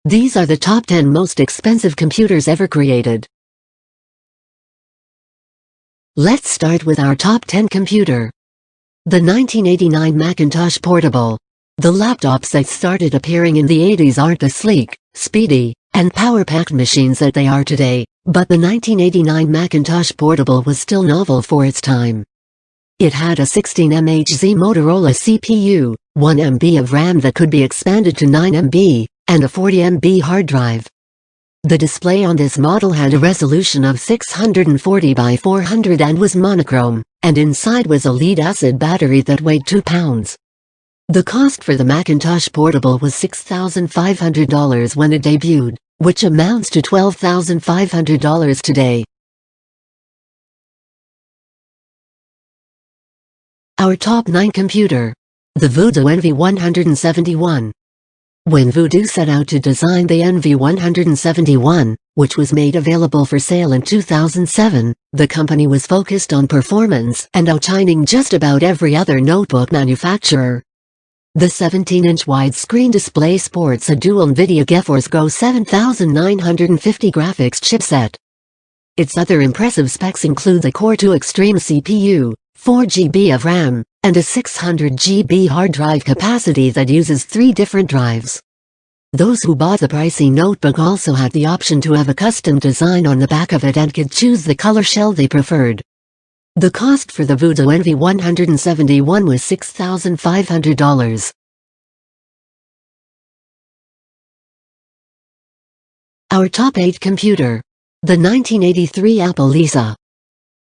These are the top 10 most expensive computers ever created. Let's start with our top 10 computer. The 1989 Macintosh Portable. The laptops that started appearing in the 80s aren't the sleek, speedy, and power-packed machines that they are today, but the 1989 Macintosh Portable was still novel for its time. It had a 16 MHz Motorola CPU, 1 MB of RAM that could be expanded to 9 MB, and a 40 MB hard drive. The display on this model had a resolution of 640 by 400 and was monochrome, and inside was a lead-acid battery that weighed 2 pounds. The cost for the Macintosh Portable was $6,500 when it debuted, which amounts to $12,500 today. Our top 9 computer. The Voodoo Envy 171. When Voodoo set out to design the Envy 171, which was made available for sale in 2007, the company was focused on performance and outshining just about every other notebook manufacturer. The 17-inch widescreen display sports a dual NVIDIA GeForce Go 7950 graphics chipset. Its other impressive specs include the Core 2 Extreme CPU, 4 GB of RAM, and a 600 GB hard drive capacity that uses 3 different drives. Those who bought the pricey notebook also had the option to have a custom design on the back of it and could choose the color shell they preferred. The cost for the Voodoo Envy 171 was $6,500. Our top 8 computer. The 1983 Apple Lisa.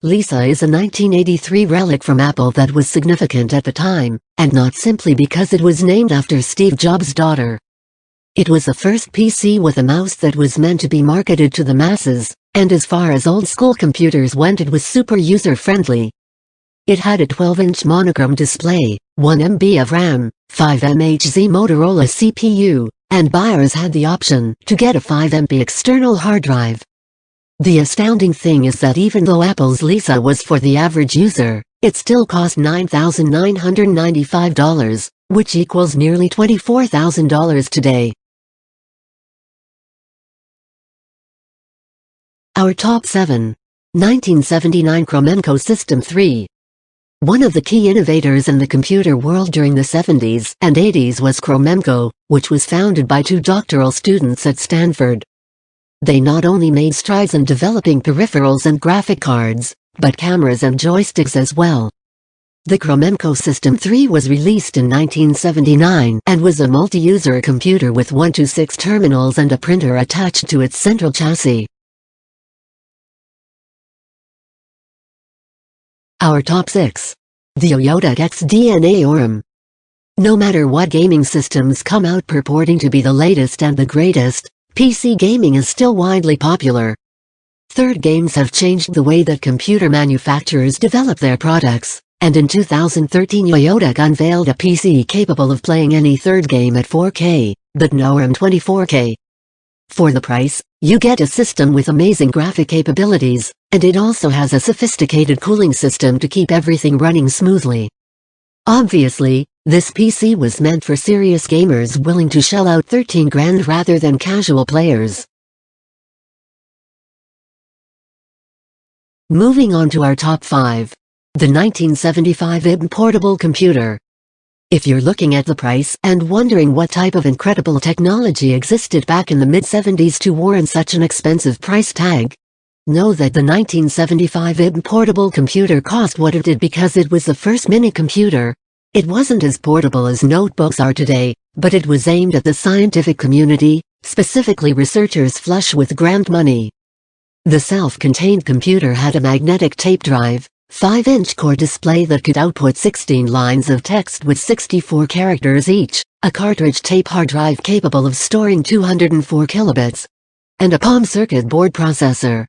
Lisa is a 1983 relic from Apple that was significant at the time, and not simply because it was named after Steve Jobs' daughter. It was the first PC with a mouse that was meant to be marketed to the masses, and as far as old-school computers went it was super user-friendly. It had a 12-inch monochrome display, 1 MB of RAM, 5 MHz Motorola CPU, and buyers had the option to get a 5 MB external hard drive. The astounding thing is that even though Apple's Lisa was for the average user, it still cost $9,995, which equals nearly $24,000 today. Our top 7. 1979 Chromeco System 3. One of the key innovators in the computer world during the 70s and 80s was Chromeco, which was founded by 2 doctoral students at Stanford. They not only made strides in developing peripherals and graphic cards, but cameras and joysticks as well. The Chromeco System 3 was released in 1979 and was a multi-user computer with 1 to 6 terminals and a printer attached to its central chassis. Our top 6. The Yotta XDNA ORM. No matter what gaming systems come out purporting to be the latest and the greatest, PC gaming is still widely popular. Third games have changed the way that computer manufacturers develop their products, and in 2013 Yotta unveiled a PC capable of playing any third game at 4K, but no ORM 24K. For the price, you get a system with amazing graphic capabilities, and it also has a sophisticated cooling system to keep everything running smoothly. Obviously, this PC was meant for serious gamers willing to shell out 13 grand rather than casual players. Moving on to our top 5. The 1975 IBM Portable Computer. If you're looking at the price and wondering what type of incredible technology existed back in the mid-70s to warrant such an expensive price tag, know that the 1975 IBM Portable Computer cost what it did because it was the first mini-computer. It wasn't as portable as notebooks are today, but it was aimed at the scientific community, specifically researchers flush with grant money. The self-contained computer had a magnetic tape drive, 5-inch core display that could output 16 lines of text with 64 characters each, a cartridge tape hard drive capable of storing 204 kilobits, and a POM circuit board processor.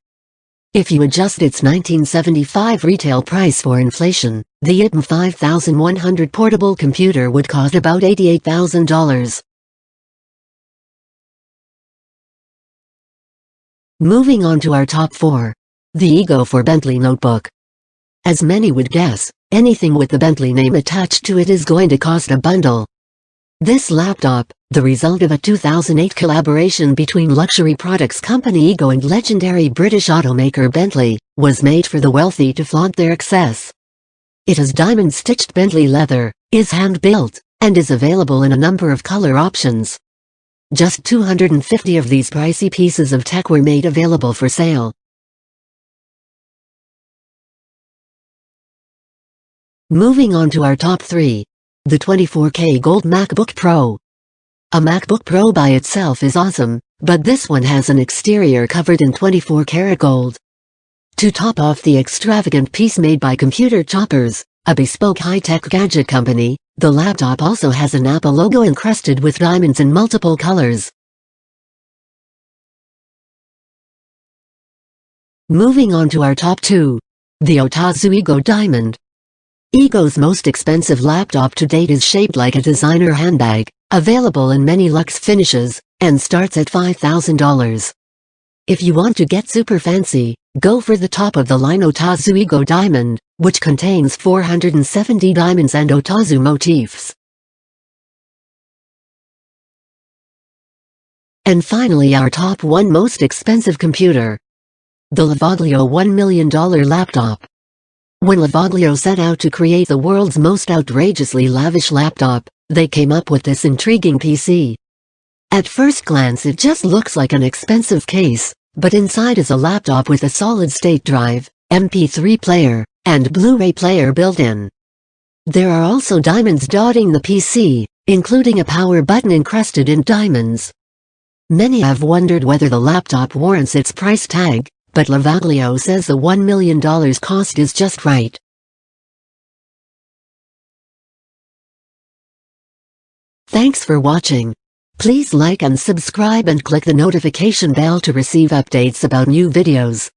If you adjust its 1975 retail price for inflation, the IBM 5100 portable computer would cost about $88,000. Moving on to our top 4. The Ego for Bentley Notebook. As many would guess, anything with the Bentley name attached to it is going to cost a bundle. This laptop, the result of a 2008 collaboration between luxury products company Ego and legendary British automaker Bentley, was made for the wealthy to flaunt their excess. It has diamond-stitched Bentley leather, is hand-built, and is available in a number of color options. Just 250 of these pricey pieces of tech were made available for sale. Moving on to our top 3. The 24K Gold MacBook Pro. A MacBook Pro by itself is awesome, but this one has an exterior covered in 24-karat gold. To top off the extravagant piece made by Computer Choppers, a bespoke high-tech gadget company, the laptop also has an Apple logo encrusted with diamonds in multiple colors. Moving on to our top 2. The Otasu Ego Diamond. Ego's most expensive laptop to date is shaped like a designer handbag, available in many luxe finishes, and starts at $5,000. If you want to get super fancy, go for the top-of-the-line Otasu Ego Diamond, which contains 470 diamonds and Otasu motifs. And finally, our top 1 most expensive computer. The Lavaglio $1 million laptop. When Lavaglio set out to create the world's most outrageously lavish laptop, they came up with this intriguing PC. At first glance it just looks like an expensive case, but inside is a laptop with a solid-state drive, MP3 player, and Blu-ray player built in. There are also diamonds dotting the PC, including a power button encrusted in diamonds. Many have wondered whether the laptop warrants its price tag, but Lavaglio says the $1 million cost is just right. Thanks for watching. Please like and subscribe and click the notification bell to receive updates about new videos.